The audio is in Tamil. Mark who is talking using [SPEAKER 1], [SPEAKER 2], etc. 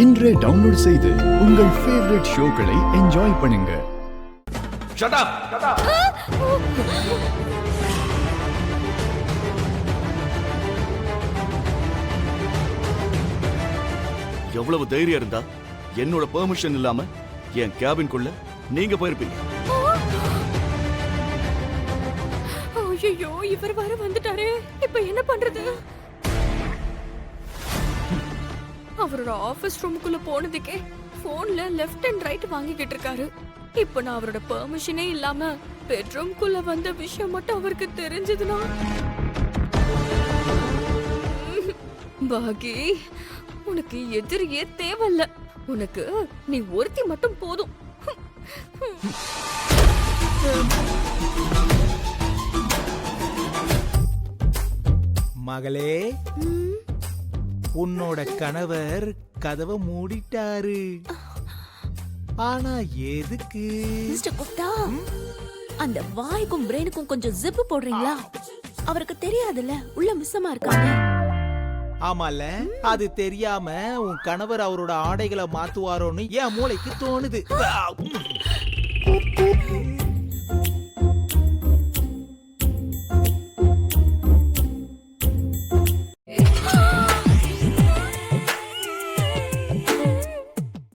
[SPEAKER 1] இன்றே டவுன்லோட் செய்து உங்கள் ஃபேவரட் ஷோக்களை என்ஜாய் பண்ணுங்க.
[SPEAKER 2] Shut up! Shut up! எவ்வளவு தைரியம் இருந்தா என்னோட பெர்மிஷன் இல்லாம என் கேபின்குள்ள நீங்க போயிருப்பீங்க.
[SPEAKER 3] ஐயோ, இவர் வர வந்துட்டாரே, இப்ப என்ன பண்றது? அவரோட ஆபீஸ் ரூமுக்குள்ள போனதுக்கே போன்ல லெஃப்ட் அண்ட் ரைட் வாங்கிக்கிட்டு இருக்காரு. இப்ப நான் அவரோட பெர்மிஷனே இல்லாம பெட்ரூம்குள்ள வந்த விஷயம் மட்டும் அவருக்கு தெரிஞ்சதுன்னா, பாகி, உனக்கு எதிரியே தேவையில்ல. உனக்கு நீ ஒருத்தி மட்டும் போதும்.
[SPEAKER 4] மகளே, உன்னோட கணவர் கதவை மூடிட்டாரு. ஆனா எதுக்கு?
[SPEAKER 5] மிஸ்டர் குப்தா, அந்த வாய்க்கும் பிரெயினுக்கும் கொஞ்சம் ஜிப்பு போடுறீங்களா? அவருக்கு தெரியாதுல்ல உள்ள மிஸ்ஸமா இருக்காங்க.
[SPEAKER 4] ஆமால, அது தெரியாம உன் கணவர் அவரோட ஆடைகளை மாத்துவாரோன்னு என் மூளைக்கு தோணுது.